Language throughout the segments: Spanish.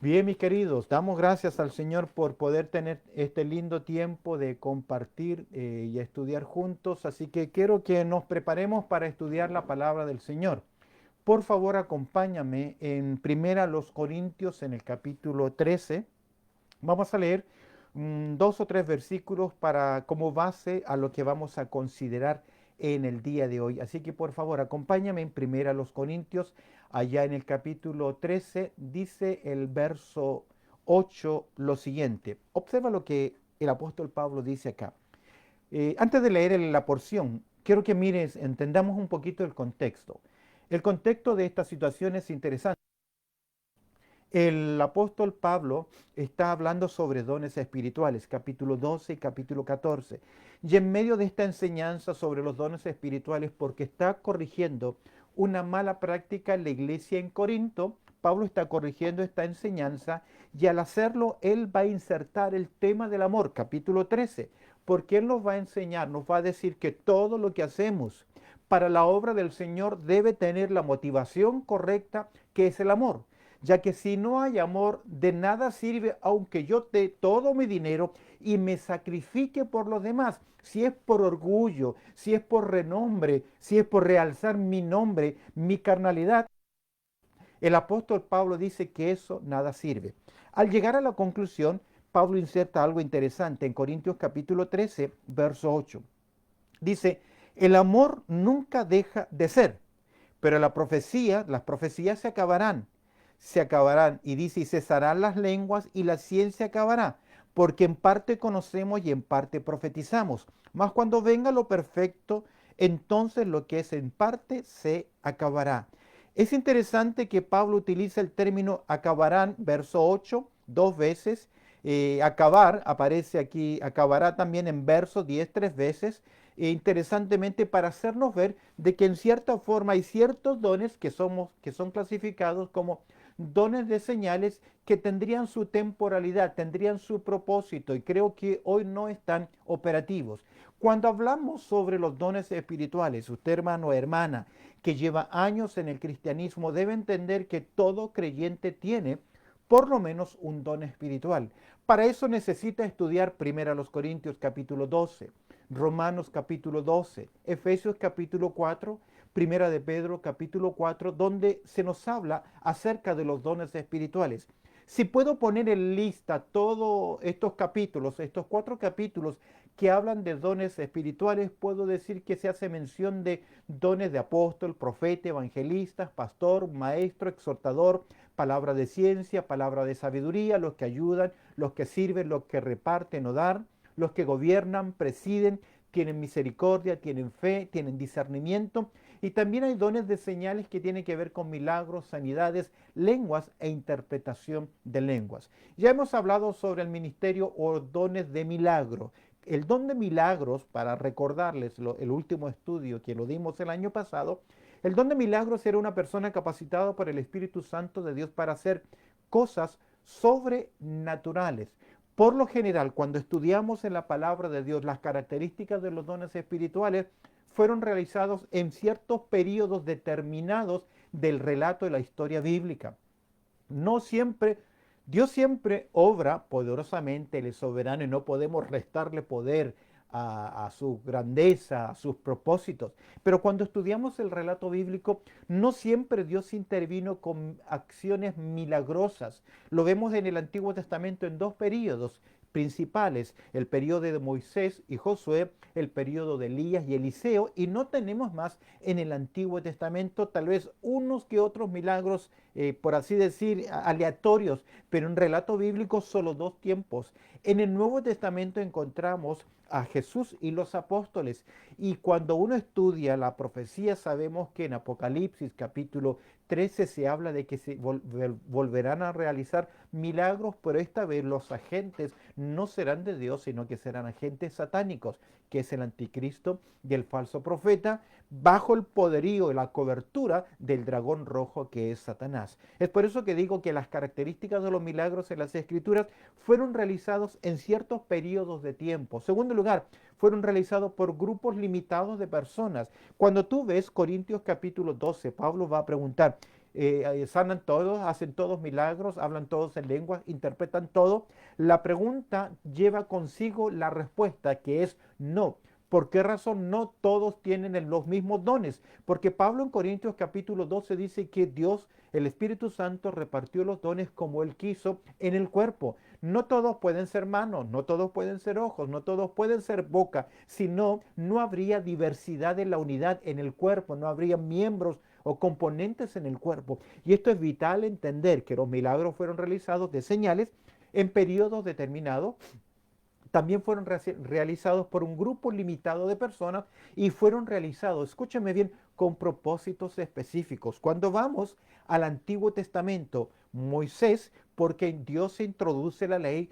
Bien, mis queridos, damos gracias al Señor por poder tener este lindo tiempo de compartir y estudiar juntos. Así que quiero que nos preparemos para estudiar la palabra del Señor. Por favor, acompáñame en Primera los Corintios en el capítulo 13. Vamos a leer dos o tres versículos para como base a lo que vamos a considerar en el día de hoy. Así que por favor, acompáñame en Primera los Corintios, allá en el capítulo 13, dice el verso 8 lo siguiente. Observa lo que el apóstol Pablo dice acá. Antes de leer la porción, quiero que mires, entendamos un poquito el contexto. El contexto de esta situación es interesante. El apóstol Pablo está hablando sobre dones espirituales, capítulo 12 y capítulo 14. Y en medio de esta enseñanza sobre los dones espirituales, porque está corrigiendo una mala práctica en la iglesia en Corinto, Pablo está corrigiendo esta enseñanza y al hacerlo él va a insertar el tema del amor, capítulo 13, porque él nos va a enseñar, nos va a decir que todo lo que hacemos para la obra del Señor debe tener la motivación correcta, que es el amor, ya que si no hay amor, de nada sirve aunque yo dé todo mi dinero y me sacrifique por los demás. Si es por orgullo, si es por renombre, si es por realzar mi nombre, mi carnalidad, el apóstol Pablo dice que eso nada sirve. Al llegar a la conclusión, Pablo inserta algo interesante en Corintios capítulo 13, verso 8. Dice, el amor nunca deja de ser, pero las profecías se acabarán, y dice, y cesarán las lenguas y la ciencia acabará, porque en parte conocemos y en parte profetizamos. Mas cuando venga lo perfecto, entonces lo que es en parte se acabará. Es interesante que Pablo utiliza el término acabarán, verso 8, dos veces. Acabar aparece aquí, acabará también en verso 10, tres veces. Interesantemente para hacernos ver de que en cierta forma hay ciertos dones que son clasificados como dones de señales que tendrían su temporalidad, tendrían su propósito y creo que hoy no están operativos. Cuando hablamos sobre los dones espirituales, usted hermano o hermana que lleva años en el cristianismo debe entender que todo creyente tiene por lo menos un don espiritual. Para eso necesita estudiar 1 Corintios capítulo 12, Romanos capítulo 12, Efesios capítulo 4, Primera de Pedro capítulo 4, donde se nos habla acerca de los dones espirituales. Si puedo poner en lista todos estos capítulos, estos cuatro capítulos que hablan de dones espirituales, puedo decir que se hace mención de dones de apóstol, profeta, evangelista, pastor, maestro, exhortador, palabra de ciencia, palabra de sabiduría, los que ayudan, los que sirven, los que reparten o dar, los que gobiernan, presiden, tienen misericordia, tienen fe, tienen discernimiento. Y también hay dones de señales que tienen que ver con milagros, sanidades, lenguas e interpretación de lenguas. Ya hemos hablado sobre el ministerio o dones de milagro. El don de milagros, para recordarles el último estudio que lo dimos el año pasado, el don de milagros era una persona capacitada por el Espíritu Santo de Dios para hacer cosas sobrenaturales. Por lo general, cuando estudiamos en la palabra de Dios las características de los dones espirituales, fueron realizados en ciertos periodos determinados del relato de la historia bíblica. No siempre, Dios siempre obra poderosamente, Él es soberano y no podemos restarle poder a su grandeza, a sus propósitos. Pero cuando estudiamos el relato bíblico, no siempre Dios intervino con acciones milagrosas. Lo vemos en el Antiguo Testamento en dos periodos principales, el periodo de Moisés y Josué, el periodo de Elías y Eliseo, y no tenemos más en el Antiguo Testamento tal vez unos que otros milagros, por así decir, aleatorios, pero en relato bíblico solo dos tiempos. En el Nuevo Testamento encontramos a Jesús y los apóstoles. Y cuando uno estudia la profecía, sabemos que en Apocalipsis capítulo 13 se habla de que se volverán a realizar milagros, pero esta vez los agentes no serán de Dios, sino que serán agentes satánicos, que es el anticristo y el falso profeta, bajo el poderío y la cobertura del dragón rojo que es Satanás. Es por eso que digo que las características de los milagros en las Escrituras fueron realizados en ciertos periodos de tiempo. Segundo lugar, fueron realizados por grupos limitados de personas. Cuando tú ves Corintios capítulo 12, Pablo va a preguntar, sanan todos, hacen todos milagros, hablan todos en lenguas, interpretan todo. La pregunta lleva consigo la respuesta, que es no. ¿Por qué razón no todos tienen los mismos dones? Porque Pablo en Corintios capítulo 12 dice que Dios, el Espíritu Santo, repartió los dones como Él quiso en el cuerpo. No todos pueden ser manos, no todos pueden ser ojos, no todos pueden ser boca, sino no habría diversidad de la unidad en el cuerpo, no habría miembros o componentes en el cuerpo. Y esto es vital entender, que los milagros fueron realizados de señales en periodos determinados. También fueron realizados por un grupo limitado de personas y fueron realizados, escúchame bien, con propósitos específicos. Cuando vamos al Antiguo Testamento, Moisés, porque Dios introduce la ley,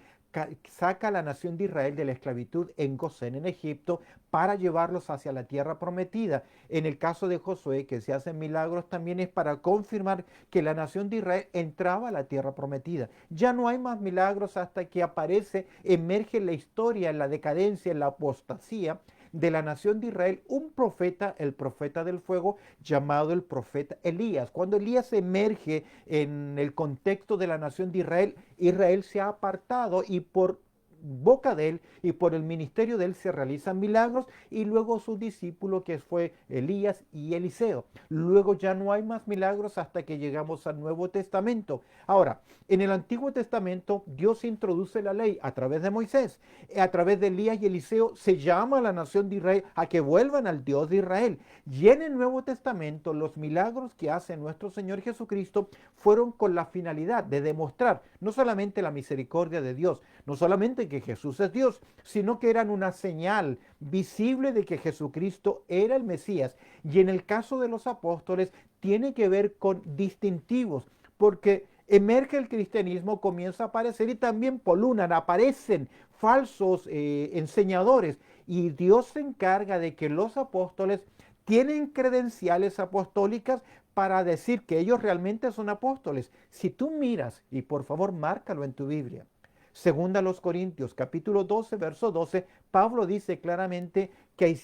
saca a la nación de Israel de la esclavitud en Gosén, en Egipto, para llevarlos hacia la tierra prometida. En el caso de Josué, que se hacen milagros, también es para confirmar que la nación de Israel entraba a la tierra prometida. Ya no hay más milagros hasta que aparece, emerge en la historia, en la decadencia, en la apostasía de la nación de Israel, un profeta, el profeta del fuego, llamado el profeta Elías. Cuando Elías emerge en el contexto de la nación de Israel, Israel se ha apartado y por boca de él y por el ministerio de él se realizan milagros, y luego su discípulo, que fue Elías y Eliseo. Luego ya no hay más milagros hasta que llegamos al Nuevo Testamento. Ahora, en el Antiguo Testamento Dios introduce la ley a través de Moisés, a través de Elías y Eliseo se llama a la nación de Israel a que vuelvan al Dios de Israel. Y en el Nuevo Testamento los milagros que hace nuestro Señor Jesucristo fueron con la finalidad de demostrar no solamente la misericordia de Dios, no solamente que Jesús es Dios, sino que eran una señal visible de que Jesucristo era el Mesías. Y en el caso de los apóstoles tiene que ver con distintivos, porque emerge el cristianismo, comienza a aparecer, y también polulan, aparecen falsos enseñadores, y Dios se encarga de que los apóstoles tienen credenciales apostólicas para decir que ellos realmente son apóstoles. Si tú miras, y por favor márcalo en tu Biblia, segunda a los Corintios, capítulo 12, verso 12, Pablo dice claramente que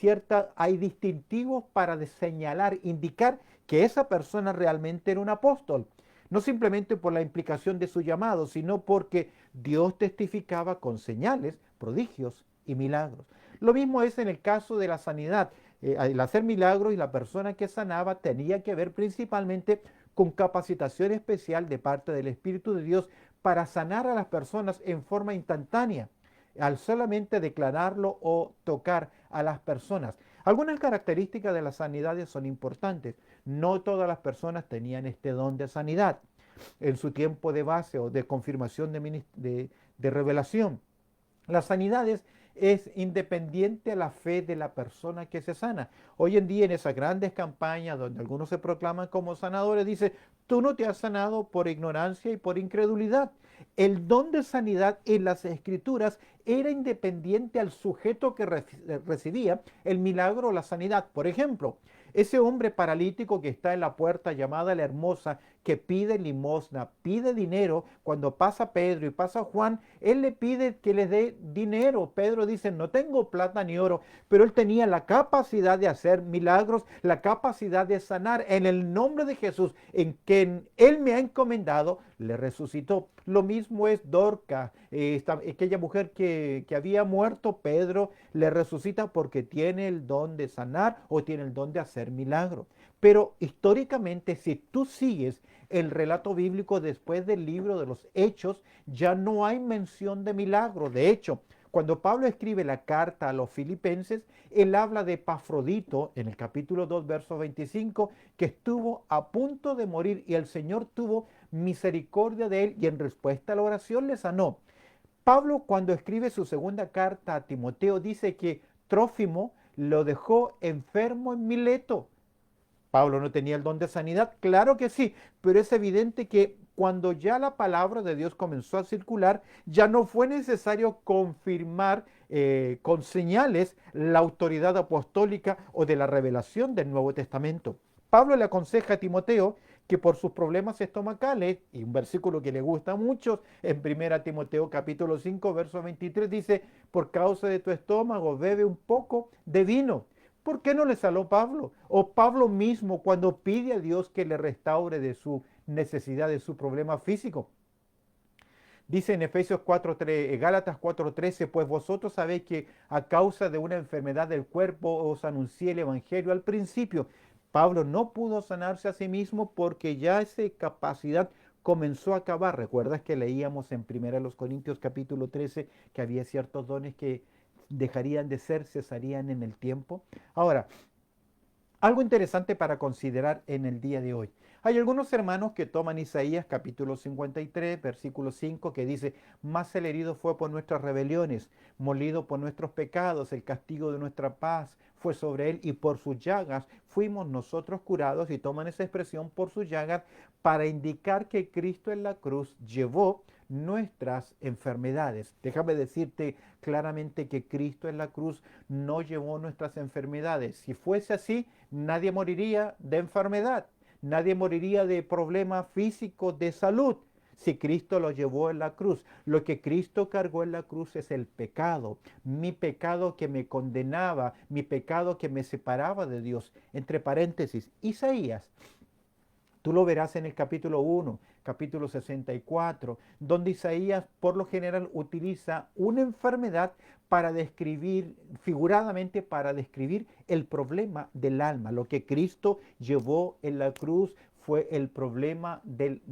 hay distintivos para señalar, indicar que esa persona realmente era un apóstol. No simplemente por la implicación de su llamado, sino porque Dios testificaba con señales, prodigios y milagros. Lo mismo es en el caso de la sanidad. El hacer milagros, y la persona que sanaba tenía que ver principalmente con capacitación especial de parte del Espíritu de Dios para sanar a las personas en forma instantánea, al solamente declararlo o tocar a las personas. Algunas características de las sanidades son importantes. No todas las personas tenían este don de sanidad en su tiempo de base o de confirmación de revelación. Las sanidades es independiente a la fe de la persona que se sana. Hoy en día, en esas grandes campañas donde algunos se proclaman como sanadores, dice: tú no te has sanado por ignorancia y por incredulidad. El don de sanidad en las Escrituras era independiente al sujeto que recibía el milagro o la sanidad. Por ejemplo, ese hombre paralítico que está en la puerta llamada la Hermosa, que pide limosna, pide dinero, cuando pasa Pedro y pasa Juan, él le pide que le dé dinero. Pedro dice: no tengo plata ni oro, pero él tenía la capacidad de hacer milagros, la capacidad de sanar. En el nombre de Jesús, en que él me ha encomendado, le resucitó. Lo mismo es Dorca, aquella mujer que había muerto. Pedro le resucita porque tiene el don de sanar o tiene el don de hacer milagros. Pero históricamente, si tú sigues el relato bíblico después del libro de los Hechos, ya no hay mención de milagro. De hecho, cuando Pablo escribe la carta a los filipenses, él habla de Epafrodito en el capítulo 2, verso 25, que estuvo a punto de morir y el Señor tuvo misericordia de él y en respuesta a la oración le sanó. Pablo, cuando escribe su segunda carta a Timoteo, dice que Trófimo lo dejó enfermo en Mileto. Pablo no tenía el don de sanidad, claro que sí, pero es evidente que cuando ya la palabra de Dios comenzó a circular, ya no fue necesario confirmar con señales la autoridad apostólica o de la revelación del Nuevo Testamento. Pablo le aconseja a Timoteo que por sus problemas estomacales, y un versículo que le gusta mucho, en 1 Timoteo capítulo 5, verso 23, dice: por causa de tu estómago bebe un poco de vino, ¿Por qué no le sanó Pablo? O Pablo mismo cuando pide a Dios que le restaure de su necesidad, de su problema físico. Dice en Efesios 4:3, Gálatas 4:13, pues vosotros sabéis que a causa de una enfermedad del cuerpo os anuncié el evangelio al principio. Pablo no pudo sanarse a sí mismo porque ya esa capacidad comenzó a acabar. ¿Recuerdas que leíamos en 1 Corintios capítulo 13 que había ciertos dones que dejarían de ser, cesarían en el tiempo? Ahora, algo interesante para considerar en el día de hoy. Hay algunos hermanos que toman Isaías capítulo 53, versículo 5, que dice, mas el herido fue por nuestras rebeliones, molido por nuestros pecados, el castigo de nuestra paz fue sobre él y por sus llagas fuimos nosotros curados, y toman esa expresión por sus llagas para indicar que Cristo en la cruz llevó nuestras enfermedades. Déjame decirte claramente que Cristo en la cruz no llevó nuestras enfermedades. Si fuese así, nadie moriría de enfermedad, nadie moriría de problemas físicos, de salud, si Cristo lo llevó en la cruz. Lo que Cristo cargó en la cruz es el pecado, mi pecado que me condenaba, mi pecado que me separaba de Dios. Entre paréntesis, Isaías. Tú lo verás en el capítulo 1, capítulo 64, donde Isaías por lo general utiliza una enfermedad para describir, figuradamente para describir el problema del alma. Lo que Cristo llevó en la cruz fue el problema de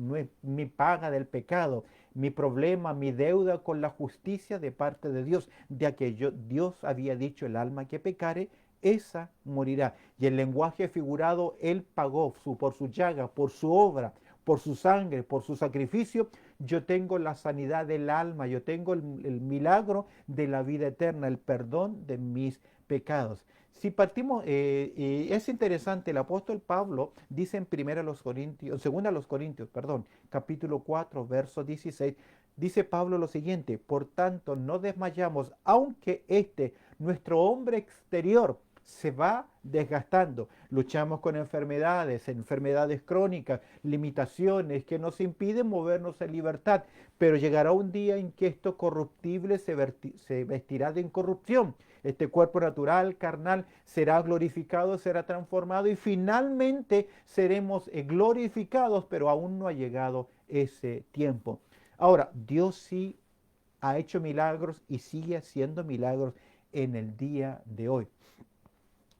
mi paga del pecado, mi problema, mi deuda con la justicia de parte de Dios, de aquello Dios había dicho, el alma que pecare, esa morirá. Y el lenguaje figurado, Él pagó por su llaga, por su obra, por su sangre, por su sacrificio. Yo tengo la sanidad del alma, yo tengo el milagro de la vida eterna, el perdón de mis pecados. Si partimos, es interesante, el apóstol Pablo dice en 2 Corintios, perdón, capítulo 4, verso 16, dice Pablo lo siguiente, por tanto no desmayamos, aunque nuestro hombre exterior, se va desgastando. Luchamos con enfermedades, enfermedades crónicas, limitaciones que nos impiden movernos en libertad, pero llegará un día en que esto corruptible se vestirá de incorrupción. Este cuerpo natural, carnal, será glorificado, será transformado y finalmente seremos glorificados, pero aún no ha llegado ese tiempo. Ahora, Dios sí ha hecho milagros y sigue haciendo milagros en el día de hoy.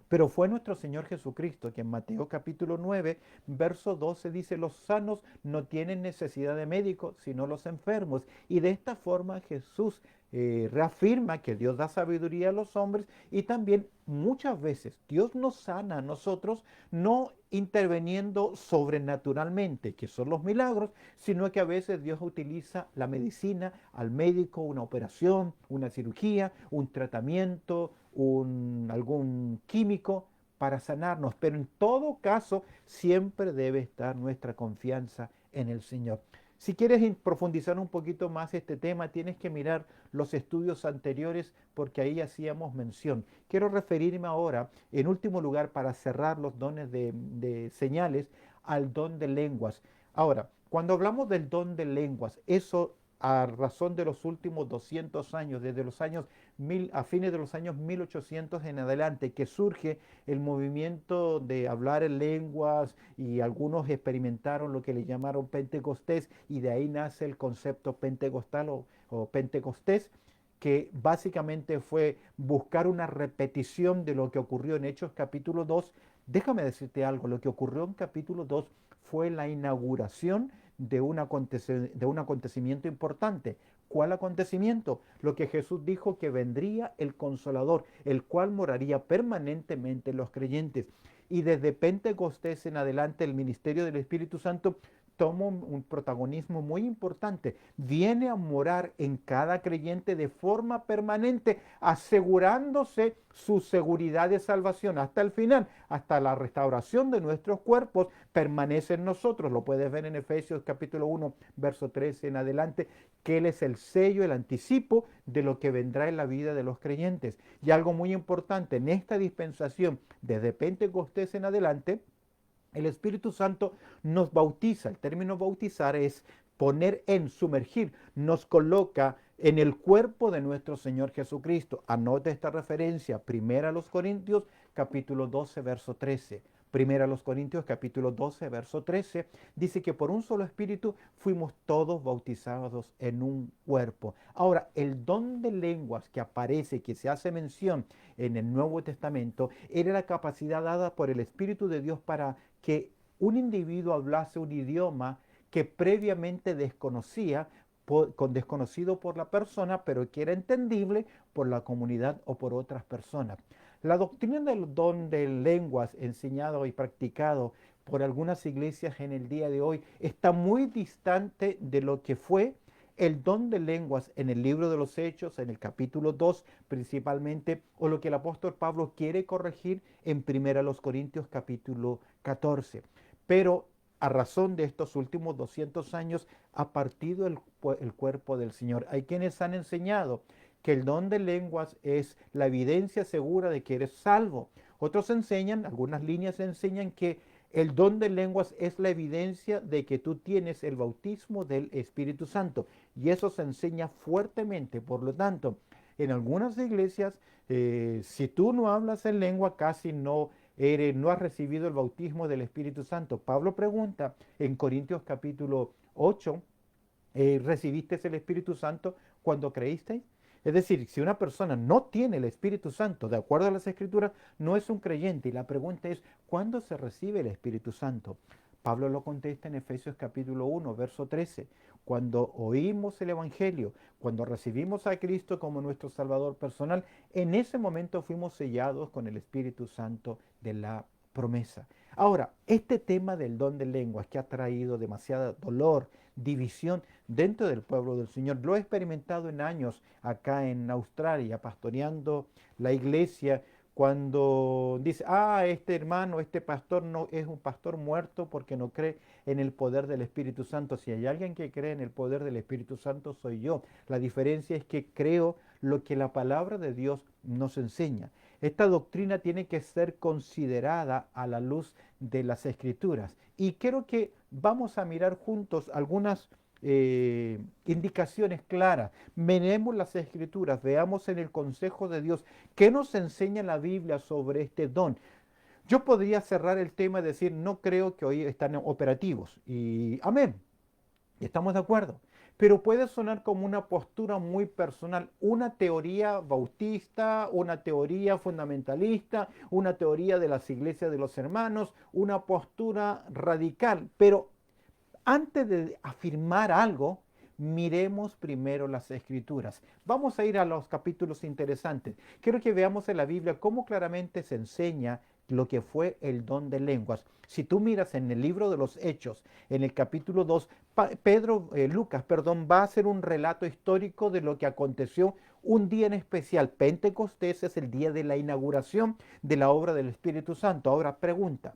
Pero fue nuestro Señor Jesucristo que en Mateo capítulo 9, verso 12 dice, los sanos no tienen necesidad de médicos, sino los enfermos. Y de esta forma Jesús reafirma que Dios da sabiduría a los hombres y también muchas veces Dios nos sana a nosotros no interviniendo sobrenaturalmente, que son los milagros, sino que a veces Dios utiliza la medicina, al médico, una operación, una cirugía, un tratamiento, algún químico para sanarnos. Pero en todo caso, siempre debe estar nuestra confianza en el Señor. Si quieres profundizar un poquito más este tema, tienes que mirar los estudios anteriores porque ahí hacíamos mención. Quiero referirme ahora, en último lugar, para cerrar los dones de señales, al don de lenguas. Ahora, cuando hablamos del don de lenguas, eso a razón de los últimos 200 años, desde los años a fines de los años 1800 en adelante, que surge el movimiento de hablar en lenguas y algunos experimentaron lo que le llamaron Pentecostés y de ahí nace el concepto pentecostal o Pentecostés, que básicamente fue buscar una repetición de lo que ocurrió en Hechos capítulo 2. Déjame decirte algo, lo que ocurrió en capítulo 2 fue la inauguración de un acontecimiento importante. ¿Cuál acontecimiento? Lo que Jesús dijo, que vendría el Consolador, el cual moraría permanentemente en los creyentes. Y desde Pentecostés en adelante el ministerio del Espíritu Santo toma un protagonismo muy importante. Viene a morar en cada creyente de forma permanente, asegurándose su seguridad de salvación hasta el final, hasta la restauración de nuestros cuerpos, permanece en nosotros. Lo puedes ver en Efesios capítulo 1, verso 13 en adelante, que Él es el sello, el anticipo de lo que vendrá en la vida de los creyentes. Y algo muy importante, en esta dispensación, desde Pentecostés en adelante, el Espíritu Santo nos bautiza. El término bautizar es poner en, sumergir, nos coloca en el cuerpo de nuestro Señor Jesucristo. Anota esta referencia, 1 Corintios capítulo 12, verso 13. Primera a los Corintios capítulo 12, verso 13, dice que por un solo espíritu fuimos todos bautizados en un cuerpo. Ahora, el don de lenguas que aparece, que se hace mención en el Nuevo Testamento, era la capacidad dada por el Espíritu de Dios para que un individuo hablase un idioma que previamente desconocía, desconocido por la persona, pero que era entendible por la comunidad o por otras personas. La doctrina del don de lenguas enseñado y practicado por algunas iglesias en el día de hoy está muy distante de lo que fue el don de lenguas en el libro de los Hechos, en el capítulo 2 principalmente, o lo que el apóstol Pablo quiere corregir en 1 Corintios capítulo 14. Pero a razón de estos últimos 200 años ha partido el cuerpo del Señor. Hay quienes han enseñado que el don de lenguas es la evidencia segura de que eres salvo. Otros enseñan, algunas líneas enseñan que el don de lenguas es la evidencia de que tú tienes el bautismo del Espíritu Santo. Y eso se enseña fuertemente. Por lo tanto, en algunas iglesias, si tú no hablas en lengua, casi no has recibido el bautismo del Espíritu Santo. Pablo pregunta en Corintios capítulo 8, ¿recibiste el Espíritu Santo cuando creísteis? Es decir, si una persona no tiene el Espíritu Santo, de acuerdo a las Escrituras, no es un creyente. Y la pregunta es, ¿cuándo se recibe el Espíritu Santo? Pablo lo contesta en Efesios capítulo 1, verso 13. Cuando oímos el Evangelio, cuando recibimos a Cristo como nuestro Salvador personal, en ese momento fuimos sellados con el Espíritu Santo de la promesa. Ahora, este tema del don de lenguas que ha traído demasiado dolor, división dentro del pueblo del Señor, lo he experimentado en años acá en Australia, pastoreando la iglesia, cuando dice, este hermano, este pastor no es un pastor muerto porque no cree en el poder del Espíritu Santo. Si hay alguien que cree en el poder del Espíritu Santo, soy yo. La diferencia es que creo lo que la palabra de Dios nos enseña. Esta doctrina tiene que ser considerada a la luz de las Escrituras. Y creo que vamos a mirar juntos algunas indicaciones claras. Miremos las Escrituras, veamos en el consejo de Dios qué nos enseña la Biblia sobre este don. Yo podría cerrar el tema y decir, no creo que hoy están operativos. Y amén, estamos de acuerdo. Pero puede sonar como una postura muy personal, una teoría bautista, una teoría fundamentalista, una teoría de las iglesias de los hermanos, una postura radical. Pero antes de afirmar algo, miremos primero las Escrituras. Vamos a ir a los capítulos interesantes. Quiero que veamos en la Biblia cómo claramente se enseña lo que fue el don de lenguas. Si tú miras en el libro de los Hechos, en el capítulo 2, Lucas va a hacer un relato histórico de lo que aconteció un día en especial. Pentecostés es el día de la inauguración de la obra del Espíritu Santo. Ahora pregunta,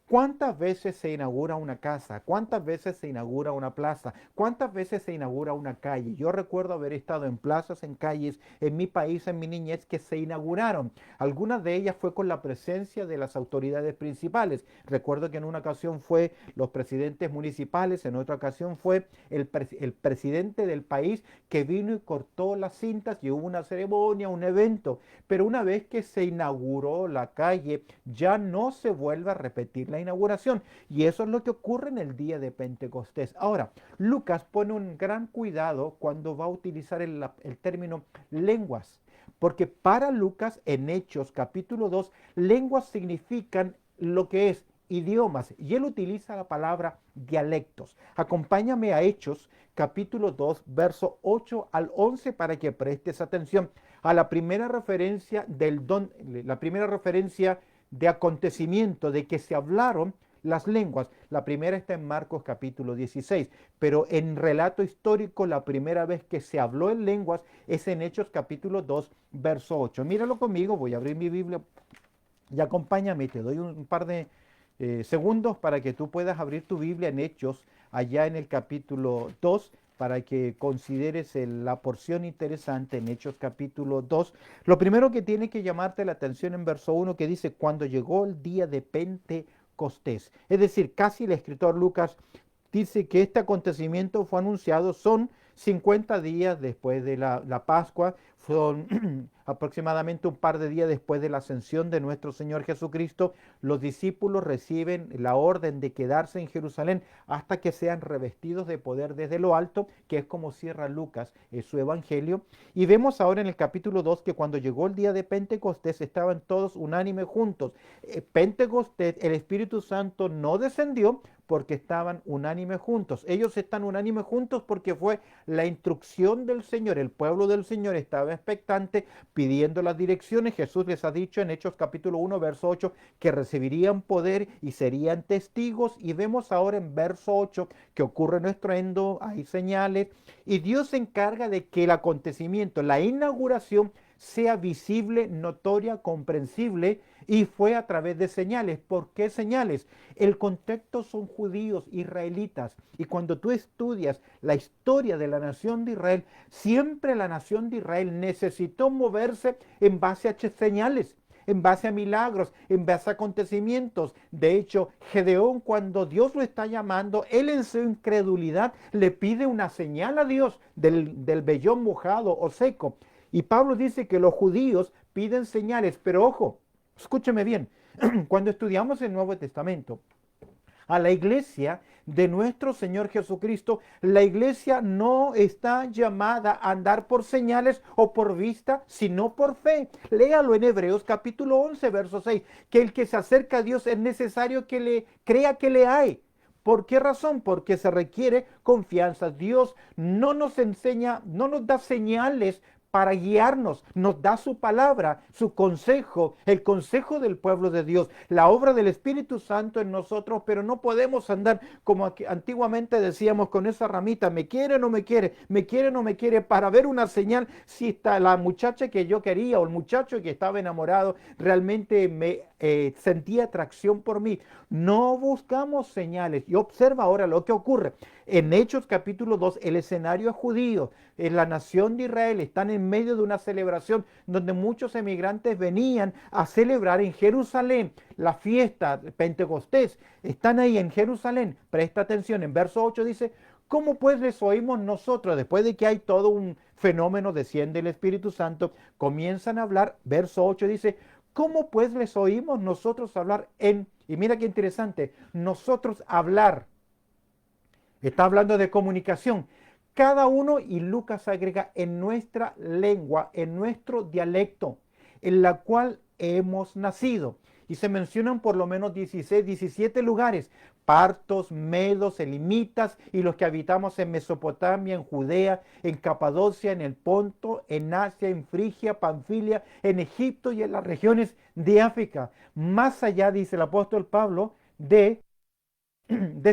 ¿cuántas veces se inaugura una casa? ¿Cuántas veces se inaugura una plaza? ¿Cuántas veces se inaugura una calle? Yo recuerdo haber estado en plazas, en calles, en mi país, en mi niñez, que se inauguraron. Algunas de ellas fue con la presencia de las autoridades principales. Recuerdo que en una ocasión fue los presidentes municipales, en otra ocasión fue el presidente del país que vino y cortó las cintas y hubo una ceremonia, un evento. Pero una vez que se inauguró la calle, ya no se vuelve a repetir la inauguración. Y eso es lo que ocurre en el día de Pentecostés. Ahora, Lucas pone un gran cuidado cuando va a utilizar el término lenguas. Porque para Lucas, en Hechos capítulo 2, lenguas significan lo que es idiomas. Y él utiliza la palabra dialectos. Acompáñame a Hechos capítulo 2, verso 8 al 11 para que prestes atención a la primera referencia del don, la primera referencia de acontecimiento, de que se hablaron las lenguas. La primera está en Marcos capítulo 16, pero en relato histórico la primera vez que se habló en lenguas es en Hechos capítulo 2, verso 8. Míralo conmigo, voy a abrir mi Biblia y acompáñame, te doy un par de segundos para que tú puedas abrir tu Biblia en Hechos, allá en el capítulo 2, para que consideres la porción interesante en Hechos capítulo 2. Lo primero que tiene que llamarte la atención en verso 1 que dice, cuando llegó el día de Pentecostés. Es decir, casi el escritor Lucas dice que este acontecimiento fue anunciado, son 50 días después de la Pascua, son aproximadamente un par de días después de la ascensión de nuestro Señor Jesucristo, los discípulos reciben la orden de quedarse en Jerusalén hasta que sean revestidos de poder desde lo alto, que es como cierra Lucas su evangelio. Y vemos ahora en el capítulo 2 que cuando llegó el día de Pentecostés estaban todos unánimes juntos. Pentecostés, el Espíritu Santo no descendió porque estaban unánimes juntos. Ellos están unánimes juntos porque fue la instrucción del Señor. El pueblo del Señor estaba expectante, pidiendo las direcciones. Jesús les ha dicho en Hechos capítulo 1, verso 8, que recibirían poder y serían testigos. Y vemos ahora en verso 8 que ocurre nuestro estruendo, hay señales, y Dios se encarga de que el acontecimiento, la inauguración, sea visible, notoria, comprensible, y fue a través de señales. ¿Por qué señales? El contexto son judíos, israelitas, y cuando tú estudias la historia de la nación de Israel, siempre la nación de Israel necesitó moverse en base a señales, en base a milagros, en base a acontecimientos. De hecho, Gedeón, cuando Dios lo está llamando, él en su incredulidad le pide una señal a Dios del vellón mojado o seco. Y Pablo dice que los judíos piden señales, pero ojo, escúcheme bien, cuando estudiamos el Nuevo Testamento, a la iglesia de nuestro Señor Jesucristo, la iglesia no está llamada a andar por señales o por vista, sino por fe. Léalo en Hebreos capítulo 11, verso 6, que el que se acerca a Dios es necesario que le crea que le hay. ¿Por qué razón? Porque se requiere confianza. Dios no nos enseña, no nos da señales para guiarnos, nos da su palabra, su consejo, el consejo del pueblo de Dios, la obra del Espíritu Santo en nosotros, pero no podemos andar como antiguamente decíamos con esa ramita, me quiere o no me quiere, me quiere o no me quiere, para ver una señal si está la muchacha que yo quería o el muchacho que estaba enamorado realmente me sentía atracción por mí. No buscamos señales. Y observa ahora lo que ocurre. En Hechos capítulo 2, el escenario es judío. En la nación de Israel están en medio de una celebración donde muchos emigrantes venían a celebrar en Jerusalén la fiesta de Pentecostés. Están ahí en Jerusalén. Presta atención, en verso 8 dice, ¿cómo pues les oímos nosotros? Después de que hay todo un fenómeno, desciende el Espíritu Santo, comienzan a hablar. Verso 8 dice, ¿cómo pues les oímos nosotros hablar y mira qué interesante, nosotros hablar? Está hablando de comunicación. Cada uno, y Lucas agrega, en nuestra lengua, en nuestro dialecto, en la cual hemos nacido. Y se mencionan por lo menos 16, 17 lugares: partos, medos, elimitas y los que habitamos en Mesopotamia, en Judea, en Capadocia, en el Ponto, en Asia, en Frigia, Panfilia, en Egipto y en las regiones de África. Más allá, dice el apóstol Pablo, de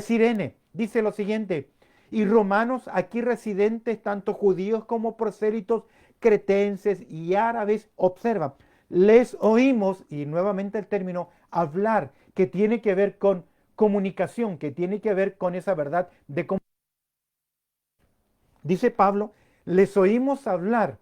Cirene. Dice lo siguiente, y romanos aquí residentes, tanto judíos como prosélitos, cretenses y árabes, observa, les oímos, y nuevamente el término hablar, que tiene que ver con comunicación, que tiene que ver con esa verdad de comunicación. Dice Pablo, les oímos hablar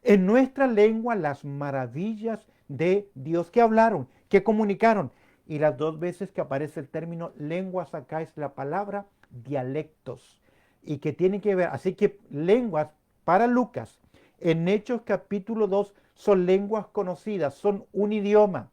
en nuestra lengua las maravillas de Dios. Que hablaron, que comunicaron. Y las dos veces que aparece el término lenguas acá es la palabra dialectos. Y que tiene que ver, así que lenguas para Lucas, en Hechos capítulo 2, son lenguas conocidas, son un idioma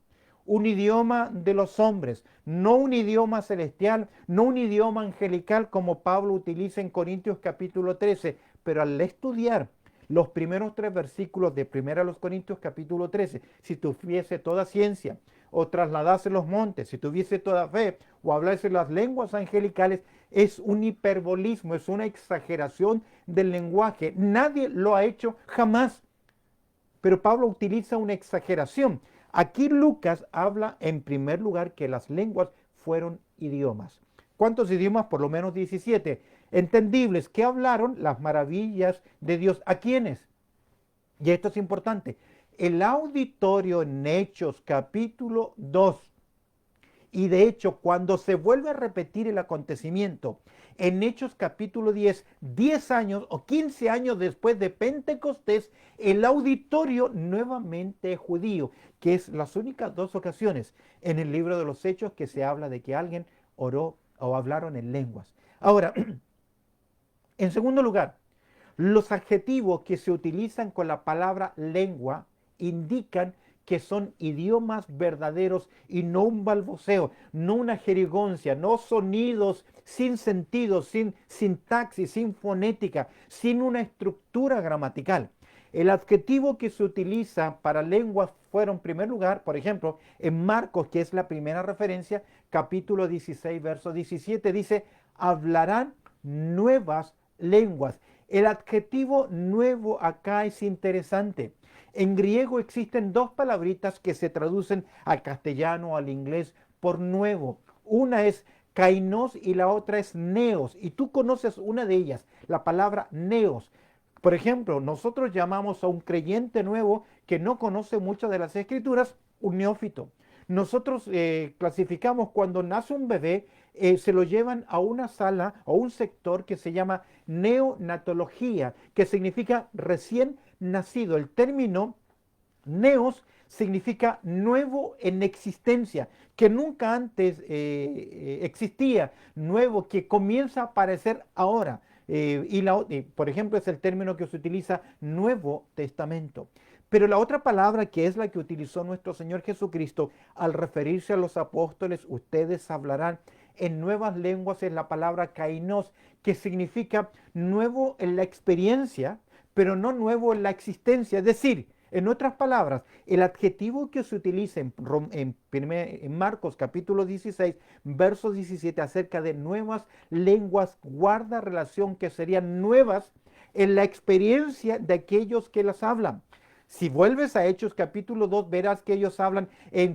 de los hombres, no un idioma celestial, no un idioma angelical como Pablo utiliza en Corintios capítulo 13, pero al estudiar los primeros 3 versículos de 1 Corintios capítulo 13, si tuviese toda ciencia, o trasladase los montes, si tuviese toda fe, o hablase las lenguas angelicales, es un hiperbolismo, es una exageración del lenguaje. Nadie lo ha hecho jamás, pero Pablo utiliza una exageración. Aquí Lucas habla en primer lugar que las lenguas fueron idiomas. ¿Cuántos idiomas? Por lo menos 17. Entendibles, que hablaron las maravillas de Dios. ¿A quiénes? Y esto es importante. El auditorio en Hechos capítulo 2. Y de hecho, cuando se vuelve a repetir el acontecimiento en Hechos capítulo 10, 10 años o 15 años después de Pentecostés, el auditorio nuevamente es judío, que es las únicas 2 ocasiones en el libro de los Hechos que se habla de que alguien oró o hablaron en lenguas. Ahora, en segundo lugar, Los adjetivos que se utilizan con la palabra lengua indican que son idiomas verdaderos y no un balbuceo, no una jerigoncia, no sonidos sin sentido, sin sintaxis, sin fonética, sin una estructura gramatical. El adjetivo que se utiliza para lenguas fueron, en primer lugar, por ejemplo, en Marcos, que es la primera referencia, capítulo 16, verso 17, dice, hablarán nuevas lenguas. El adjetivo nuevo acá es interesante. En griego existen dos palabritas que se traducen al castellano o al inglés por nuevo. Una es kainos y la otra es neos. Y tú conoces una de ellas, la palabra neos. Por ejemplo, nosotros llamamos a un creyente nuevo que no conoce muchas de las escrituras un neófito. Nosotros clasificamos cuando nace un bebé, se lo llevan a una sala o un sector que se llama neonatología, que significa recién nacido. El término neos significa nuevo en existencia, que nunca antes existía, nuevo, que comienza a aparecer ahora. Por ejemplo, es el término que se utiliza Nuevo Testamento. Pero la otra palabra, que es la que utilizó nuestro Señor Jesucristo al referirse a los apóstoles, ustedes hablarán en nuevas lenguas, es la palabra kainos, que significa nuevo en la experiencia, pero no nuevo en la existencia. Es decir, en otras palabras, el adjetivo que se utiliza en Marcos capítulo 16, verso 17, acerca de nuevas lenguas, guarda relación que serían nuevas en la experiencia de aquellos que las hablan. Si vuelves a Hechos capítulo 2, verás que ellos hablan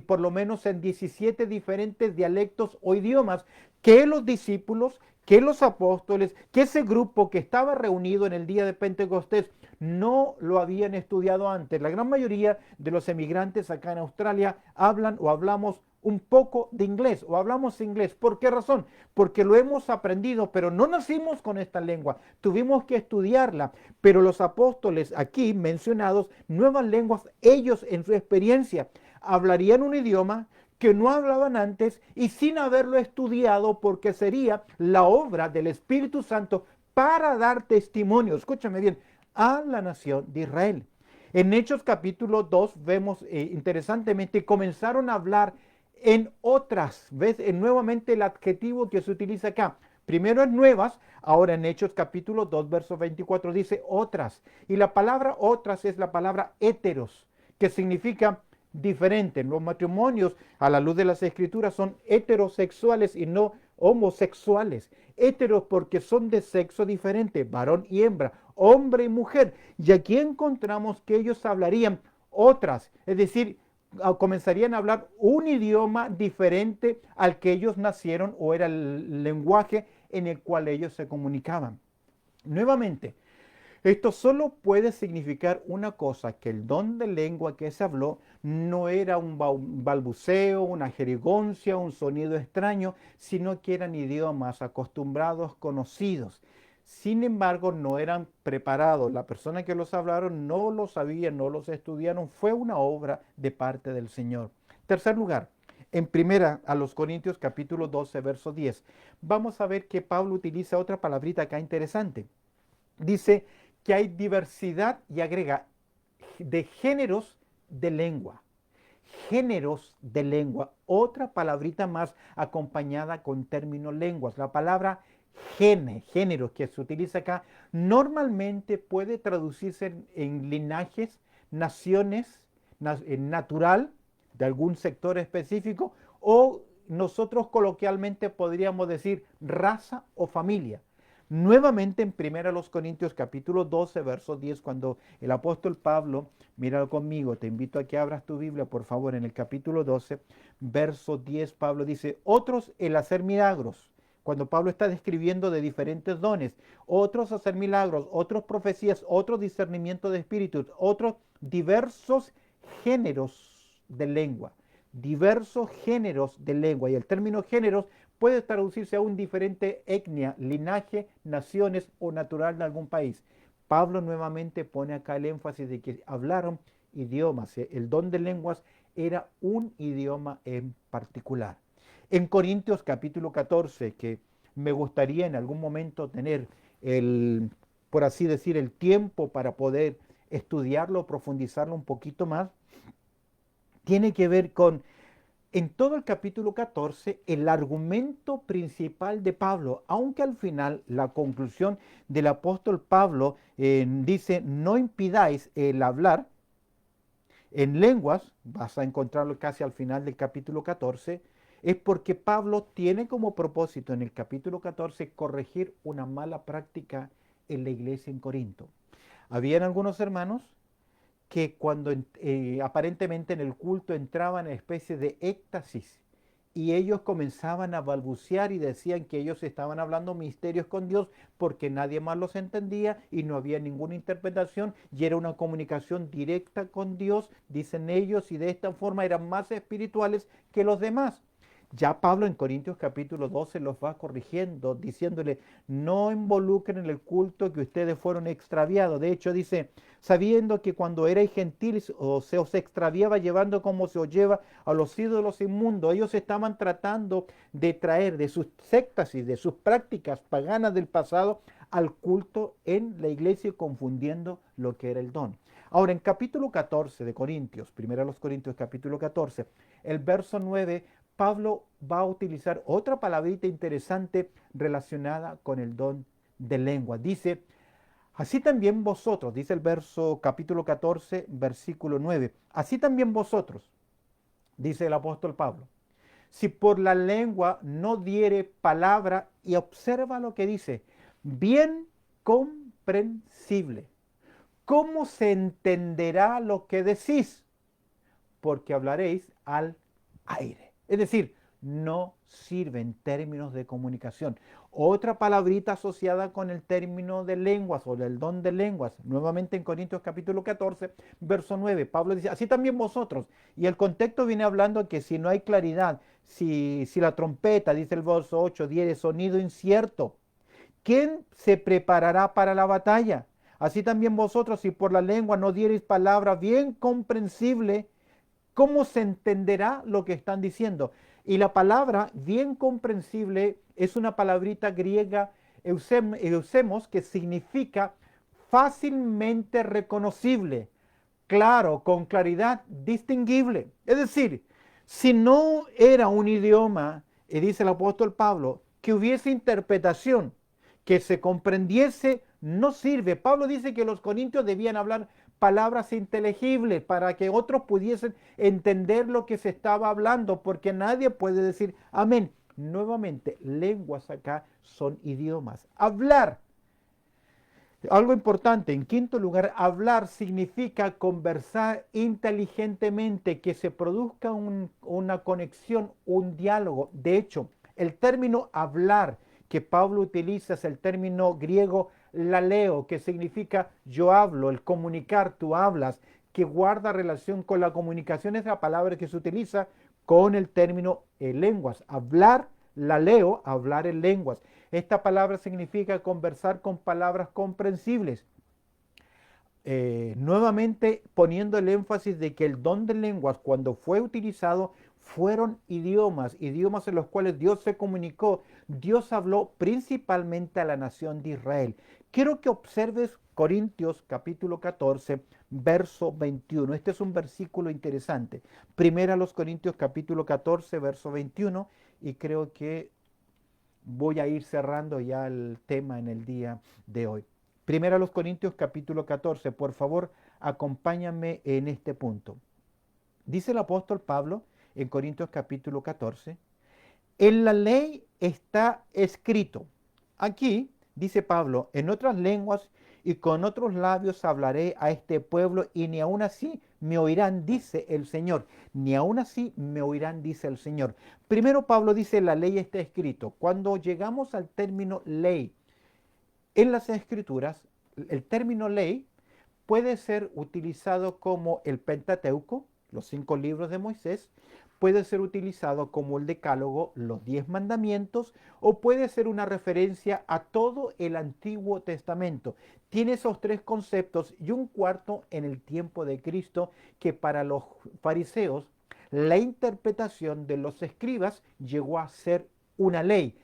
por lo menos en 17 diferentes dialectos o idiomas que los discípulos, que los apóstoles, que ese grupo que estaba reunido en el día de Pentecostés no lo habían estudiado antes. La gran mayoría de los emigrantes acá en Australia hablan o hablamos un poco de inglés o hablamos inglés. ¿Por qué razón? Porque lo hemos aprendido, pero no nacimos con esta lengua. Tuvimos que estudiarla. Pero los apóstoles aquí mencionados, nuevas lenguas, ellos en su experiencia hablarían un idioma que no hablaban antes y sin haberlo estudiado, porque sería la obra del Espíritu Santo para dar testimonio, escúchame bien, a la nación de Israel. En Hechos capítulo 2 vemos interesantemente comenzaron a hablar en otras, ¿ves? Nuevamente el adjetivo que se utiliza acá. Primero en nuevas, ahora en Hechos capítulo 2, verso 24 dice otras. Y la palabra otras es la palabra héteros, que significa diferente. Los matrimonios, a la luz de las escrituras, son heterosexuales y no homosexuales. Heteros porque son de sexo diferente, varón y hembra, hombre y mujer. Y aquí encontramos que ellos hablarían otras, es decir, comenzarían a hablar un idioma diferente al que ellos nacieron o era el lenguaje en el cual ellos se comunicaban. Nuevamente, esto solo puede significar una cosa, que el don de lengua que se habló no era un balbuceo, una jerigoncia, un sonido extraño, sino que eran idiomas acostumbrados, conocidos. Sin embargo, no eran preparados. La persona que los hablaron no lo sabían, no los estudiaron. Fue una obra de parte del Señor. Tercer lugar, en primera a los Corintios capítulo 12, verso 10, vamos a ver que Pablo utiliza otra palabrita acá interesante. Dice que hay diversidad y agrega de géneros de lengua. Géneros de lengua. Otra palabrita más acompañada con término lenguas. La palabra género que se utiliza acá normalmente puede traducirse en linajes, naciones, natural de algún sector específico, o nosotros coloquialmente podríamos decir raza o familia. Nuevamente en 1 Corintios capítulo 12, verso 10, cuando el apóstol Pablo, míralo conmigo, te invito a que abras tu Biblia, por favor, en el capítulo 12, verso 10, Pablo dice, otros el hacer milagros, cuando Pablo está describiendo de diferentes dones, otros hacer milagros, otros profecías, otros discernimiento de espíritus, otros diversos géneros de lengua, diversos géneros de lengua, y el término géneros puede traducirse a un diferente etnia, linaje, naciones o natural de algún país. Pablo nuevamente pone acá el énfasis de que hablaron idiomas. El don de lenguas era un idioma en particular. En Corintios capítulo 14, que me gustaría en algún momento tener el por así decir, el tiempo para poder estudiarlo, profundizarlo un poquito más, tiene que ver con, en todo el capítulo 14, el argumento principal de Pablo, aunque al final la conclusión del apóstol Pablo dice, no impidáis el hablar en lenguas, vas a encontrarlo casi al final del capítulo 14, es porque Pablo tiene como propósito en el capítulo 14 corregir una mala práctica en la iglesia en Corinto. Habían algunos hermanos que cuando aparentemente en el culto entraban en especie de éxtasis y ellos comenzaban a balbucear y decían que ellos estaban hablando misterios con Dios porque nadie más los entendía y no había ninguna interpretación y era una comunicación directa con Dios, dicen ellos, y de esta forma eran más espirituales que los demás. Ya Pablo en Corintios capítulo 12 los va corrigiendo, diciéndole, no involucren en el culto que ustedes fueron extraviados. De hecho dice, sabiendo que cuando erais gentiles o se os extraviaba llevando como se os lleva a los ídolos inmundos, ellos estaban tratando de traer de sus sectas y de sus prácticas paganas del pasado al culto en la iglesia, confundiendo lo que era el don. Ahora, en capítulo 14 de Corintios, primero a los Corintios capítulo 14, el verso 9, Pablo va a utilizar otra palabrita interesante relacionada con el don de lengua. Dice, así también vosotros, dice el verso capítulo 14, versículo 9, así también vosotros, dice el apóstol Pablo, si por la lengua no diere palabra, y observa lo que dice, bien comprensible. ¿Cómo se entenderá lo que decís? Porque hablaréis al aire. Es decir, no sirve en términos de comunicación. Otra palabrita asociada con el término de lenguas o del don de lenguas, nuevamente en Corintios capítulo 14, verso 9, Pablo dice, así también vosotros. Y el contexto viene hablando que si no hay claridad, si la trompeta, dice el verso 8, diere sonido incierto, ¿quién se preparará para la batalla? Así también vosotros, si por la lengua no diereis palabra bien comprensible, ¿cómo se entenderá lo que están diciendo? Y la palabra bien comprensible es una palabrita griega, eusemos, que significa fácilmente reconocible, claro, con claridad distinguible. Es decir, si no era un idioma, y dice el apóstol Pablo, que hubiese interpretación, que se comprendiese, no sirve. Pablo dice que los corintios debían hablar palabras inteligibles para que otros pudiesen entender lo que se estaba hablando, porque nadie puede decir amén. Nuevamente, lenguas acá son idiomas. Hablar. Algo importante, en quinto lugar, hablar significa conversar inteligentemente, que se produzca una conexión, un diálogo. De hecho, el término hablar que Pablo utiliza es el término griego laleo, que significa yo hablo, el comunicar, tú hablas, que guarda relación con la comunicación, es la palabra que se utiliza con el término lenguas. Hablar, laleo, hablar en lenguas. Esta palabra significa conversar con palabras comprensibles. Nuevamente poniendo el énfasis de que el don de lenguas cuando fue utilizado fueron idiomas, idiomas en los cuales Dios se comunicó. Dios habló principalmente a la nación de Israel. Quiero que observes Corintios capítulo 14, verso 21. Este es un versículo interesante. Primera a los Corintios capítulo 14, verso 21, y creo que voy a ir cerrando ya el tema en el día de hoy. Primera a los Corintios capítulo 14, por favor, acompáñame en este punto. Dice el apóstol Pablo en Corintios capítulo 14, en la ley está escrito. Aquí, dice Pablo, en otras lenguas y con otros labios hablaré a este pueblo y ni aun así me oirán, dice el Señor. Ni aun así me oirán, dice el Señor. Primero Pablo dice, la ley está escrito. Cuando llegamos al término ley en las escrituras, el término ley puede ser utilizado como el Pentateuco, los 5 libros de Moisés, puede ser utilizado como el Decálogo, los 10 mandamientos, o puede ser una referencia a todo el Antiguo Testamento. Tiene esos 3 conceptos y un cuarto en el tiempo de Cristo, que para los fariseos la interpretación de los escribas llegó a ser una ley.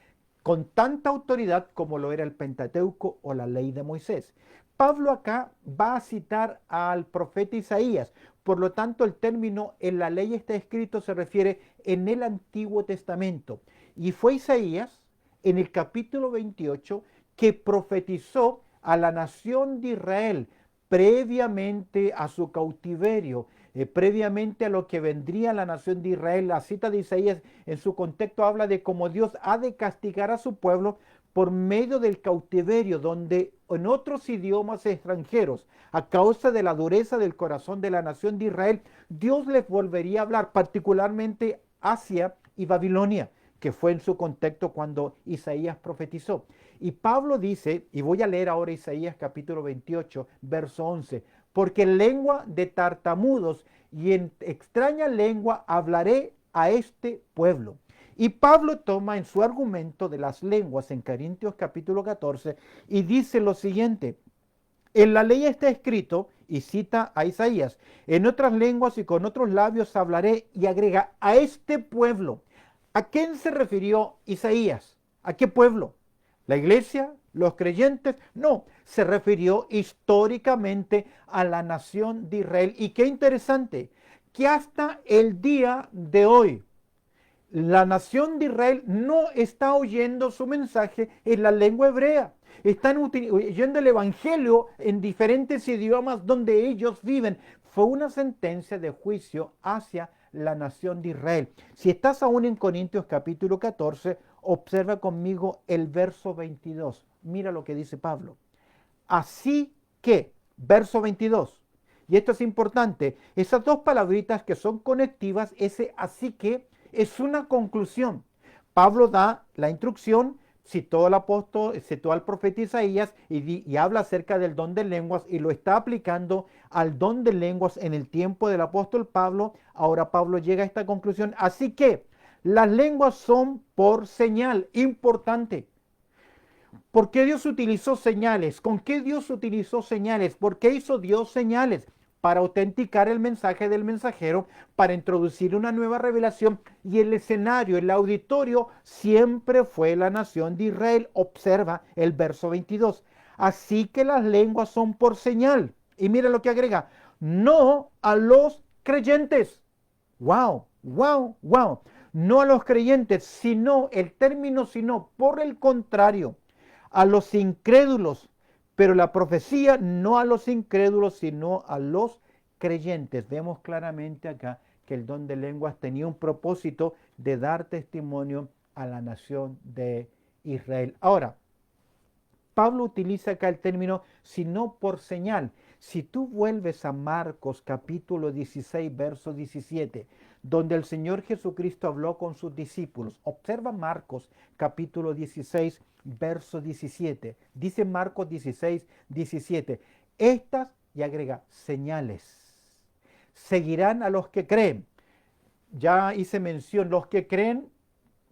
con tanta autoridad como lo era el Pentateuco o la ley de Moisés. Pablo acá va a citar al profeta Isaías. Por lo tanto, el término en la ley está escrito se refiere en el Antiguo Testamento. Y fue Isaías en el capítulo 28 que profetizó a la nación de Israel previamente a su cautiverio, previamente a lo que vendría la nación de Israel. La cita de Isaías en su contexto habla de cómo Dios ha de castigar a su pueblo por medio del cautiverio, donde en otros idiomas extranjeros, a causa de la dureza del corazón de la nación de Israel, Dios les volvería a hablar, particularmente Asia y Babilonia, que fue en su contexto cuando Isaías profetizó. Y Pablo dice, y voy a leer ahora Isaías capítulo 28, verso 11, porque en lengua de tartamudos y en extraña lengua hablaré a este pueblo. Y Pablo toma en su argumento de las lenguas en Corintios capítulo 14 y dice lo siguiente: en la ley está escrito, y cita a Isaías, en otras lenguas y con otros labios hablaré, y agrega a este pueblo. ¿A quién se refirió Isaías? ¿A qué pueblo? ¿La iglesia? ¿Los creyentes? No, se refirió históricamente a la nación de Israel. Y qué interesante, que hasta el día de hoy, la nación de Israel no está oyendo su mensaje en la lengua hebrea. Están oyendo el evangelio en diferentes idiomas donde ellos viven. Fue una sentencia de juicio hacia la nación de Israel. Si estás aún en Corintios capítulo 14, observa conmigo el verso 22. Mira lo que dice Pablo. Así que, verso 22. Y esto es importante. Esas dos palabritas que son conectivas, ese así que es una conclusión. Pablo da la instrucción, citó al apóstol, citó al profeta Isaías y habla acerca del don de lenguas y lo está aplicando al don de lenguas en el tiempo del apóstol Pablo. Ahora Pablo llega a esta conclusión. Así que las lenguas son por señal, importante. ¿Por qué Dios utilizó señales? ¿Con qué Dios utilizó señales? ¿Por qué hizo Dios señales? Para autenticar el mensaje del mensajero, para introducir una nueva revelación. Y el escenario, el auditorio, siempre fue la nación de Israel. Observa el verso 22. Así que las lenguas son por señal. Y mira lo que agrega. No a los creyentes. Wow, wow, wow. No a los creyentes, sino, el término sino, por el contrario, a los incrédulos, pero la profecía no a los incrédulos, sino a los creyentes. Vemos claramente acá que el don de lenguas tenía un propósito de dar testimonio a la nación de Israel. Ahora, Pablo utiliza acá el término sino por señal. Si tú vuelves a Marcos capítulo 16, verso 17, donde el Señor Jesucristo habló con sus discípulos, observa Marcos capítulo 16, verso 17. Dice Marcos 16, 17, estas, y agrega, señales, seguirán a los que creen. Ya hice mención, los que creen,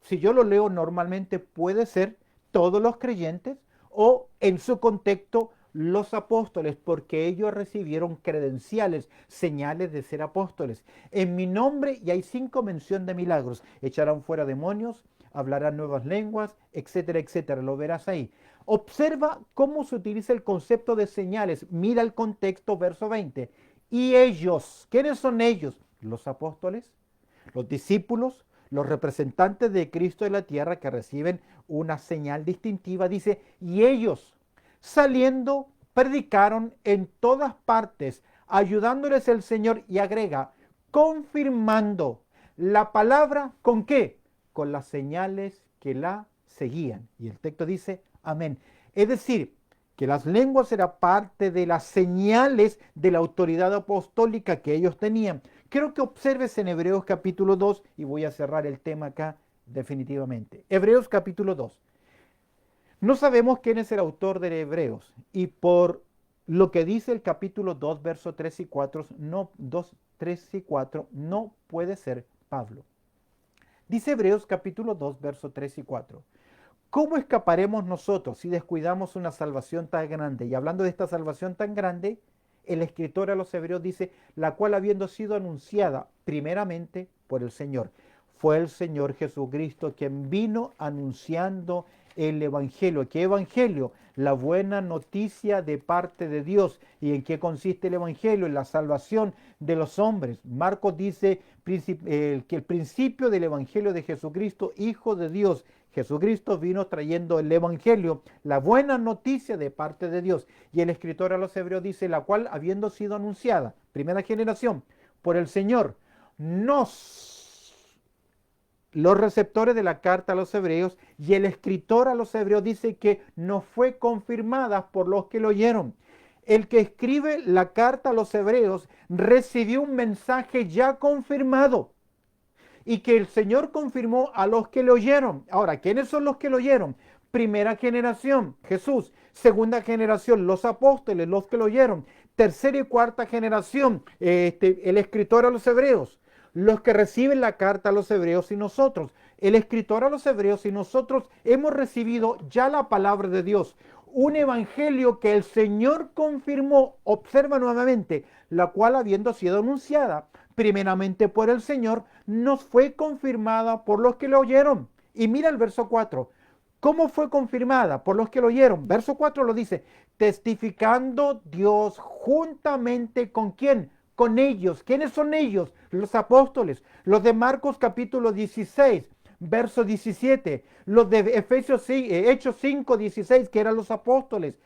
si yo lo leo normalmente, puede ser todos los creyentes o en su contexto los apóstoles, porque ellos recibieron credenciales, señales de ser apóstoles. En mi nombre, y hay 5 menciones de milagros, echarán fuera demonios, hablarán nuevas lenguas, etcétera, etcétera. Lo verás ahí. Observa cómo se utiliza el concepto de señales. Mira el contexto, verso 20. Y ellos, ¿quiénes son ellos? Los apóstoles, los discípulos, los representantes de Cristo en la tierra que reciben una señal distintiva. Dice, y ellos saliendo predicaron en todas partes, ayudándoles el Señor, y agrega, confirmando la palabra, ¿con qué? Con las señales que la seguían. Y el texto dice, amén. Es decir, que las lenguas eran parte de las señales de la autoridad apostólica que ellos tenían. Quiero que observes en Hebreos capítulo 2, y voy a cerrar el tema acá definitivamente. Hebreos capítulo 2. No sabemos quién es el autor de Hebreos, y por lo que dice el capítulo 2, versos 3 y 4, no, 2, 3 y 4, no puede ser Pablo. Dice Hebreos capítulo 2, versos 3 y 4. ¿Cómo escaparemos nosotros si descuidamos una salvación tan grande? Y hablando de esta salvación tan grande, el escritor a los Hebreos dice, la cual habiendo sido anunciada primeramente por el Señor, fue el Señor Jesucristo quien vino anunciando el Evangelio. ¿Qué Evangelio? La buena noticia de parte de Dios. ¿Y en qué consiste el Evangelio? En la salvación de los hombres. Marcos dice que el principio del Evangelio de Jesucristo, Hijo de Dios, Jesucristo vino trayendo el Evangelio, la buena noticia de parte de Dios. Y el escritor a los Hebreos dice, la cual habiendo sido anunciada, primera generación, por el Señor, los receptores de la carta a los Hebreos, y el escritor a los Hebreos dice que no fue confirmada por los que lo oyeron. El que escribe la carta a los Hebreos recibió un mensaje ya confirmado, y que el Señor confirmó a los que le oyeron. Ahora, ¿quiénes son los que lo oyeron? Primera generación, Jesús. Segunda generación, los apóstoles, los que lo oyeron. Tercera y cuarta generación, el escritor a los Hebreos. Los que reciben la carta a los Hebreos y nosotros. El escritor a los Hebreos y nosotros hemos recibido ya la palabra de Dios. Un evangelio que el Señor confirmó, observa nuevamente, la cual habiendo sido anunciada primeramente por el Señor, nos fue confirmada por los que lo oyeron. Y mira el verso 4. ¿Cómo fue confirmada? Por los que lo oyeron. Verso 4 lo dice, testificando Dios juntamente con ¿quién? Con ellos. ¿Quiénes son ellos? Los apóstoles. Los de Marcos capítulo 16, verso 17. Los de Hechos 5, 16, que eran los apóstoles.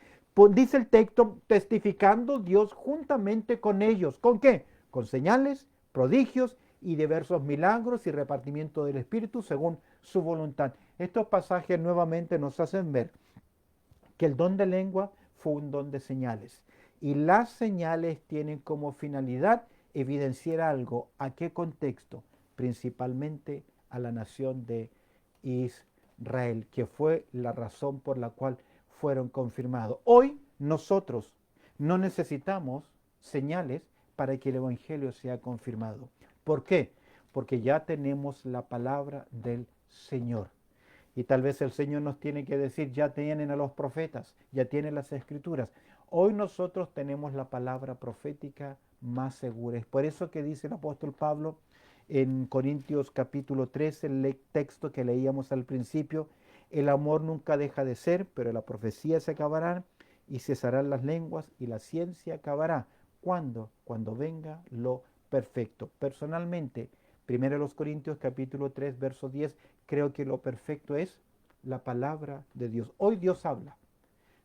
Dice el texto, testificando Dios juntamente con ellos. ¿Con qué? Con señales, prodigios y diversos milagros y repartimiento del Espíritu según su voluntad. Estos pasajes nuevamente nos hacen ver que el don de lengua fue un don de señales. Y las señales tienen como finalidad evidenciar algo. ¿A qué contexto? Principalmente a la nación de Israel, que fue la razón por la cual fueron confirmados. Hoy nosotros no necesitamos señales para que el Evangelio sea confirmado. ¿Por qué? Porque ya tenemos la palabra del Señor. Y tal vez el Señor nos tiene que decir, ya tienen a los profetas, ya tienen las escrituras. Hoy nosotros tenemos la palabra profética más segura. Es por eso que dice el apóstol Pablo en Corintios capítulo 13, el texto que leíamos al principio, el amor nunca deja de ser, pero la profecía se acabará y cesarán las lenguas y la ciencia acabará. ¿Cuándo? Cuando venga lo perfecto. Personalmente, 1 Corintios capítulo 3, verso 10, creo que lo perfecto es la palabra de Dios. Hoy Dios habla,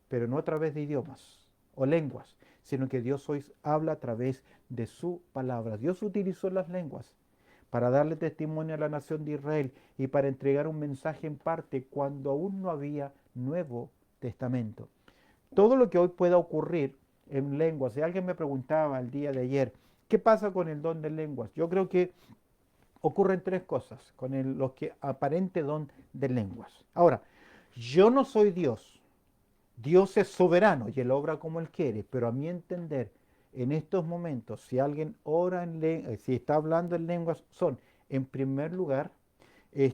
pero no a través de idiomas o lenguas, sino que Dios hoy habla a través de su palabra. Dios utilizó las lenguas para darle testimonio a la nación de Israel y para entregar un mensaje en parte cuando aún no había Nuevo Testamento. Todo lo que hoy pueda ocurrir en lenguas, si alguien me preguntaba el día de ayer, ¿qué pasa con el don de lenguas? Yo creo que ocurren tres cosas con los que aparente don de lenguas. Ahora, yo no soy Dios. Dios es soberano y Él obra como Él quiere, pero a mi entender, en estos momentos, si alguien ora si está hablando en lenguas, son, en primer lugar,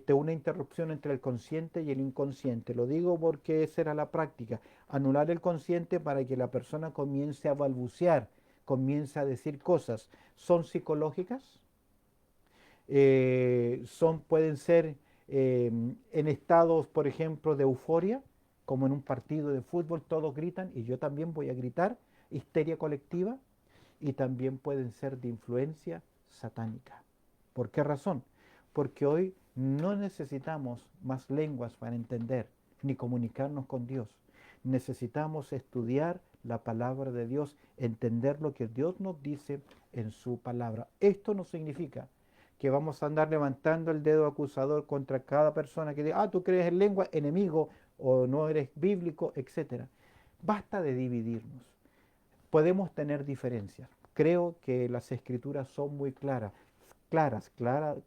una interrupción entre el consciente y el inconsciente. Lo digo porque esa era la práctica, anular el consciente para que la persona comience a balbucear, comience a decir cosas. ¿Son psicológicas? Pueden ser en estados, por ejemplo, de euforia, como en un partido de fútbol, todos gritan y yo también voy a gritar, histeria colectiva, y también pueden ser de influencia satánica. ¿Por qué razón? Porque hoy no necesitamos más lenguas para entender ni comunicarnos con Dios. Necesitamos estudiar la palabra de Dios, entender lo que Dios nos dice en su palabra. Esto no significa que vamos a andar levantando el dedo acusador contra cada persona que diga, tú crees en lengua, enemigo, o no eres bíblico, etc. Basta de dividirnos. Podemos tener diferencias. Creo que las escrituras son muy claras.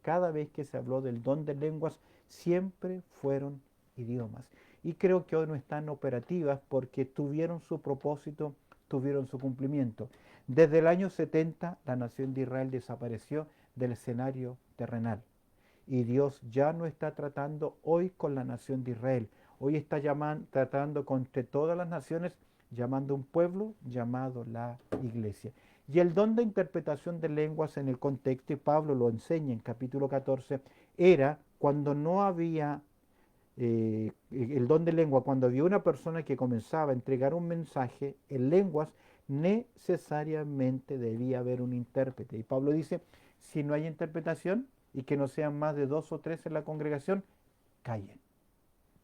Cada vez que se habló del don de lenguas, siempre fueron idiomas. Y creo que hoy no están operativas porque tuvieron su propósito, tuvieron su cumplimiento. Desde el año 70, la nación de Israel desapareció del escenario terrenal. Y Dios ya no está tratando hoy con la nación de Israel. Hoy está tratando con todas las naciones, llamando un pueblo llamado la iglesia. Y el don de interpretación de lenguas en el contexto, y Pablo lo enseña en capítulo 14, era cuando no había el don de lengua, cuando había una persona que comenzaba a entregar un mensaje en lenguas, necesariamente debía haber un intérprete. Y Pablo dice, si no hay interpretación y que no sean más de 2 o 3 en la congregación, callen,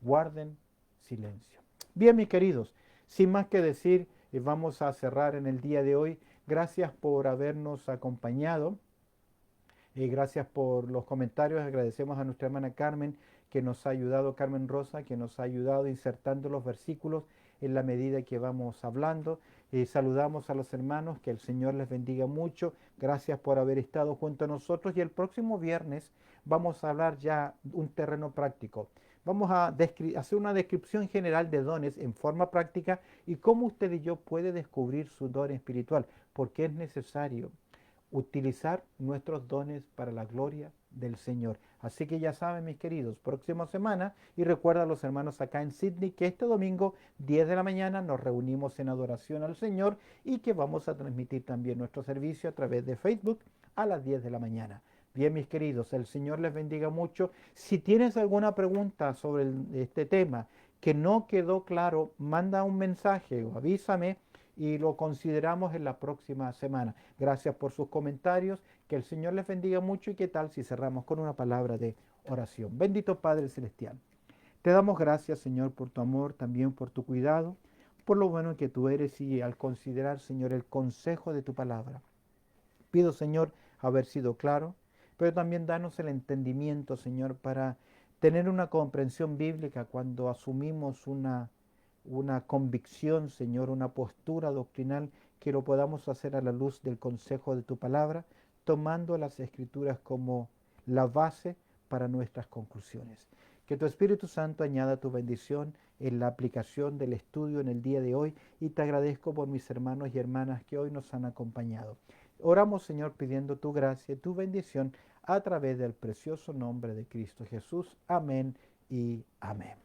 guarden silencio. Bien, mis queridos, sin más que decir, vamos a cerrar en el día de hoy. Gracias por habernos acompañado. Gracias por los comentarios. Agradecemos a nuestra hermana Carmen que nos ha ayudado, Carmen Rosa, que nos ha ayudado insertando los versículos en la medida que vamos hablando. Saludamos a los hermanos, que el Señor les bendiga mucho. Gracias por haber estado junto a nosotros y el próximo viernes vamos a hablar ya un terreno práctico. Vamos a hacer una descripción general de dones en forma práctica y cómo usted y yo puede descubrir su don espiritual, porque es necesario utilizar nuestros dones para la gloria del Señor. Así que ya saben, mis queridos, próxima semana, y recuerda a los hermanos acá en Sydney que este domingo 10 de la mañana nos reunimos en adoración al Señor y que vamos a transmitir también nuestro servicio a través de Facebook a las 10 de la mañana. Bien, mis queridos, el Señor les bendiga mucho. Si tienes alguna pregunta sobre este tema que no quedó claro, manda un mensaje o avísame y lo consideramos en la próxima semana. Gracias por sus comentarios, que el Señor les bendiga mucho y qué tal si cerramos con una palabra de oración. Bendito Padre Celestial, te damos gracias, Señor, por tu amor, también por tu cuidado, por lo bueno que tú eres y al considerar, Señor, el consejo de tu palabra. Pido, Señor, haber sido claro, pero también danos el entendimiento, Señor, para tener una comprensión bíblica cuando asumimos una convicción, Señor, una postura doctrinal, que lo podamos hacer a la luz del consejo de tu palabra, tomando las Escrituras como la base para nuestras conclusiones. Que tu Espíritu Santo añada tu bendición en la aplicación del estudio en el día de hoy y te agradezco por mis hermanos y hermanas que hoy nos han acompañado. Oramos, Señor, pidiendo tu gracia y tu bendición a través del precioso nombre de Cristo Jesús. Amén y amén.